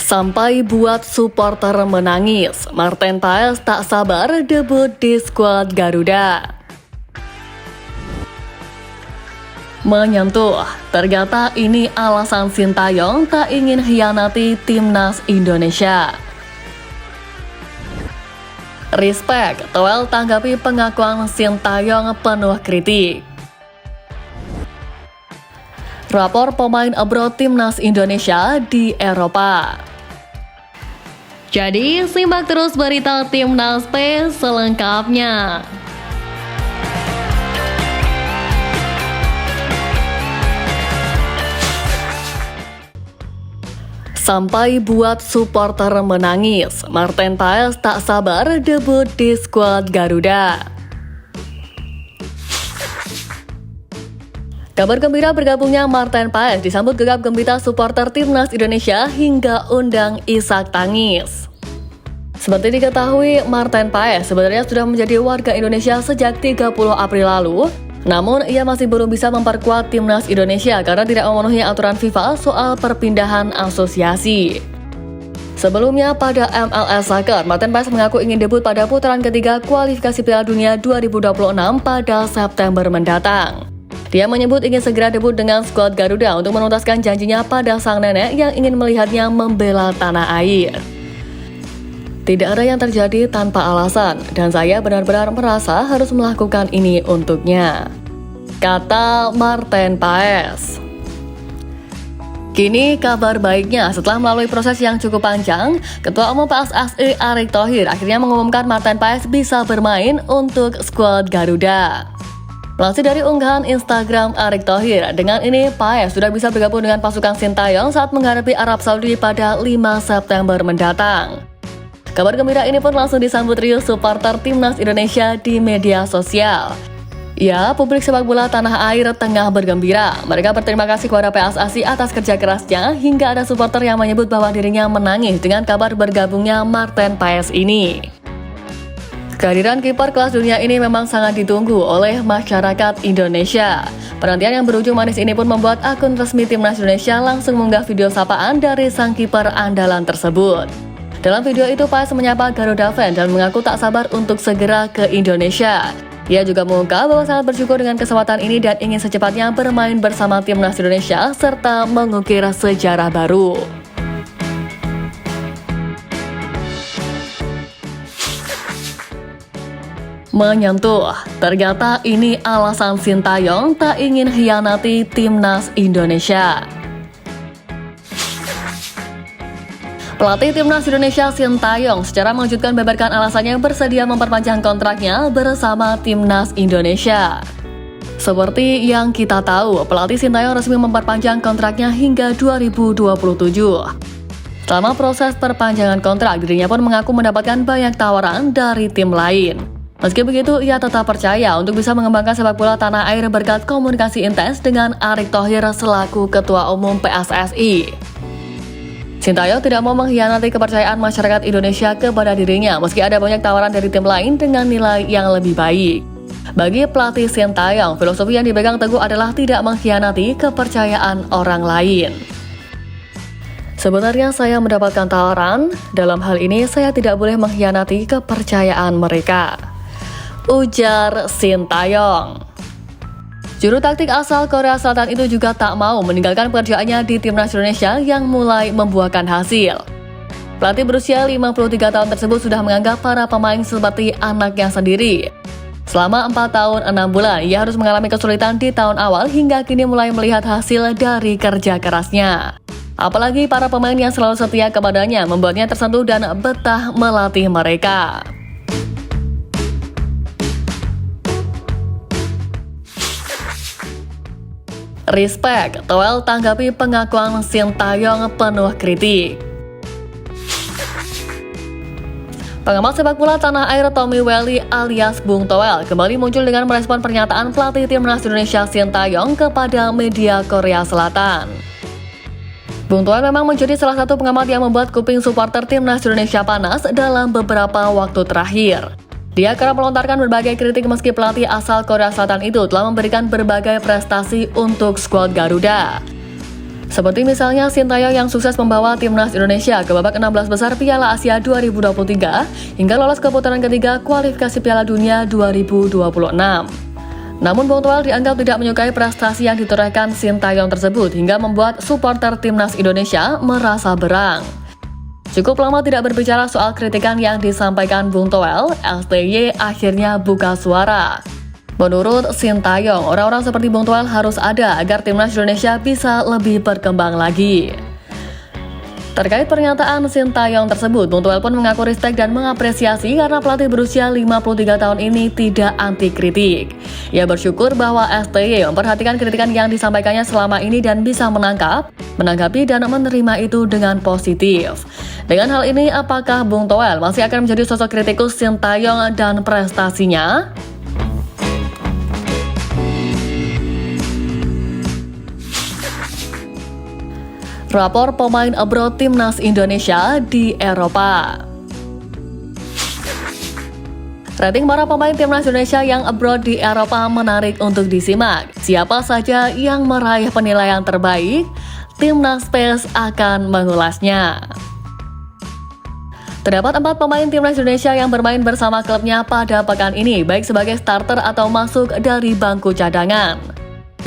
Sampai buat supporter menangis, Marten Paes tak sabar debut di skuad Garuda. Menyentuh, ternyata ini alasan Sintayong tak ingin hianati timnas Indonesia. Respect, Toel tanggapi pengakuan Sintayong penuh kritik. Rapor pemain abroad timnas Indonesia di Eropa. Jadi, simak terus berita Timnas P selengkapnya. Sampai buat supporter menangis, Marten Paes tak sabar debut di skuad Garuda. Kabar gembira bergabungnya Marten Paes disambut gegap gembira supporter timnas Indonesia hingga undang isak tangis. Seperti diketahui, Marten Paes sebenarnya sudah menjadi warga Indonesia sejak 30 April lalu, namun ia masih belum bisa memperkuat timnas Indonesia karena tidak memenuhi aturan FIFA soal perpindahan asosiasi. Sebelumnya pada MLS Soccer, Marten Paes mengaku ingin debut pada putaran ketiga kualifikasi Piala Dunia 2026 pada September mendatang. Dia menyebut ingin segera debut dengan skuad Garuda untuk menuntaskan janjinya pada sang nenek yang ingin melihatnya membela tanah air. Tidak ada yang terjadi tanpa alasan, dan saya benar-benar merasa harus melakukan ini untuknya, kata Marten Paes. Kini kabar baiknya, setelah melalui proses yang cukup panjang, Ketua Umum PSSI Erick Thohir akhirnya mengumumkan Marten Paes bisa bermain untuk skuad Garuda. Melansir dari unggahan Instagram Erick Thohir, dengan ini Paes sudah bisa bergabung dengan pasukan Sintayong saat menghadapi Arab Saudi pada 5 September mendatang. Kabar gembira ini pun langsung disambut riuh supporter timnas Indonesia di media sosial. Ya, publik sepak bola tanah air tengah bergembira. Mereka berterima kasih kepada PSSI atas kerja kerasnya, hingga ada supporter yang menyebut bahwa dirinya menangis dengan kabar bergabungnya Marten Paes ini. Kehadiran kiper kelas dunia ini memang sangat ditunggu oleh masyarakat Indonesia. Penantian yang berujung manis ini pun membuat akun resmi timnas Indonesia langsung mengunggah video sapaan dari sang kiper andalan tersebut. Dalam video itu, Paes menyapa Garuda fan dan mengaku tak sabar untuk segera ke Indonesia. Ia juga mengungkap bahwa sangat bersyukur dengan kesempatan ini dan ingin secepatnya bermain bersama timnas Indonesia serta mengukir sejarah baru. Menyentuh, ternyata ini alasan Sintayong tak ingin hianati timnas Indonesia. Pelatih timnas Indonesia Sintayong secara mengejutkan membeberkan alasannya bersedia memperpanjang kontraknya bersama timnas Indonesia. Seperti yang kita tahu, pelatih Sintayong resmi memperpanjang kontraknya hingga 2027. Selama proses perpanjangan kontrak, dirinya pun mengaku mendapatkan banyak tawaran dari tim lain. Meski begitu, ia tetap percaya untuk bisa mengembangkan sepak bola tanah air berkat komunikasi intens dengan Erick Thohir selaku Ketua Umum PSSI. Sintayong tidak mau mengkhianati kepercayaan masyarakat Indonesia kepada dirinya, meski ada banyak tawaran dari tim lain dengan nilai yang lebih baik. Bagi pelatih Sintayong, filosofi yang dipegang teguh adalah tidak mengkhianati kepercayaan orang lain. Sebenarnya saya mendapatkan tawaran, dalam hal ini saya tidak boleh mengkhianati kepercayaan mereka, ujar Sintayong. Juru taktik asal Korea Selatan itu juga tak mau meninggalkan pekerjaannya di timnas Indonesia yang mulai membuahkan hasil. Pelatih berusia 53 tahun tersebut sudah menganggap para pemain seperti anaknya sendiri. Selama 4 tahun 6 bulan, ia harus mengalami kesulitan di tahun awal hingga kini mulai melihat hasil dari kerja kerasnya. Apalagi para pemain yang selalu setia kepadanya membuatnya tersentuh dan betah melatih mereka. Respect, Toel tanggapi pengakuan Sintayong penuh kritik. Pengamat sepak bola tanah air Tommy Welly alias Bung Toel kembali muncul dengan merespon pernyataan pelatih timnas Indonesia Sintayong kepada media Korea Selatan. Bung Toel memang menjadi salah satu pengamat yang membuat kuping supporter timnas Indonesia panas dalam beberapa waktu terakhir. Dia kerap melontarkan berbagai kritik meski pelatih asal Korea Selatan itu telah memberikan berbagai prestasi untuk skuad Garuda. Seperti misalnya Sintayong yang sukses membawa timnas Indonesia ke babak 16 besar Piala Asia 2023 hingga lolos ke putaran ketiga kualifikasi Piala Dunia 2026. Namun Bung Toel dianggap tidak menyukai prestasi yang ditorehkan Sintayong tersebut hingga membuat supporter timnas Indonesia merasa berang. Cukup lama tidak berbicara soal kritikan yang disampaikan Bung Toel, STY akhirnya buka suara. Menurut Sintayong, orang-orang seperti Bung Toel harus ada agar timnas Indonesia bisa lebih berkembang lagi. Terkait pernyataan Sintayong tersebut, Bung Toel pun mengaku respek dan mengapresiasi karena pelatih berusia 53 tahun ini tidak anti kritik. Ia bersyukur bahwa STY memperhatikan kritikan yang disampaikannya selama ini dan bisa menanggapi dan menerima itu dengan positif. Dengan hal ini, apakah Bung Toel masih akan menjadi sosok kritikus Sintayong dan prestasinya? Rapor pemain abroad timnas Indonesia di Eropa. Rating para pemain timnas Indonesia yang abroad di Eropa menarik untuk disimak. Siapa saja yang meraih penilaian terbaik? Timnas PES akan mengulasnya. Terdapat 4 pemain timnas Indonesia yang bermain bersama klubnya pada pekan ini, baik sebagai starter atau masuk dari bangku cadangan.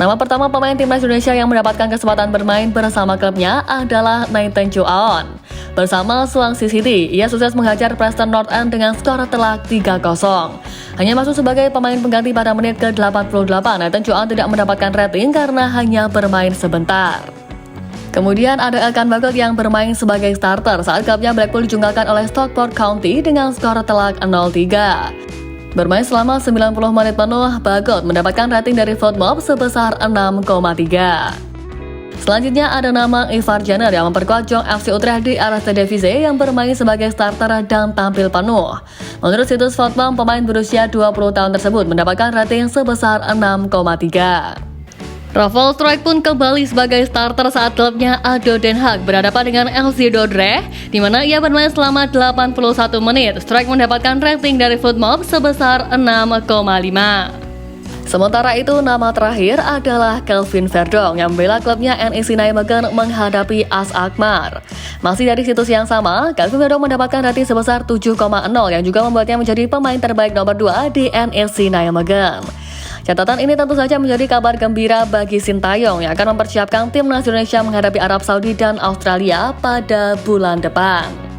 Nama pertama pemain timnas Indonesia yang mendapatkan kesempatan bermain bersama klubnya adalah Nathan Chow. Bersama Swansea City, ia sukses menghajar Preston North End dengan skor telak 3-0. Hanya masuk sebagai pemain pengganti pada menit ke-88, Nathan Chow tidak mendapatkan rating karena hanya bermain sebentar. Kemudian ada Elkan Bagot yang bermain sebagai starter saat klubnya Blackpool dijungkalkan oleh Stockport County dengan skor telak 0-3. Bermain selama 90 menit penuh, Bagot mendapatkan rating dari Footmob sebesar 6,3. Selanjutnya ada nama Ivar Jenner yang memperkuat Jong FC Utrecht di Eredivisie yang bermain sebagai starter dan tampil penuh. Menurut situs Footmob, pemain berusia 20 tahun tersebut mendapatkan rating sebesar 6,3. Rafael Struijk pun kembali sebagai starter saat klubnya ADO Den Haag berhadapan dengan FC Dordrecht, di mana ia bermain selama 81 menit. Struijk mendapatkan rating dari Footmob sebesar 6,5. Sementara itu, nama terakhir adalah Kelvin Verdong yang membela klubnya NEC Nijmegen menghadapi AS Alkmaar. Masih dari situs yang sama, Kelvin Verdong mendapatkan rating sebesar 7,0 yang juga membuatnya menjadi pemain terbaik nomor 2 di NEC Nijmegen. Catatan ini tentu saja menjadi kabar gembira bagi Sintayong yang akan mempersiapkan timnas Indonesia menghadapi Arab Saudi dan Australia pada bulan depan.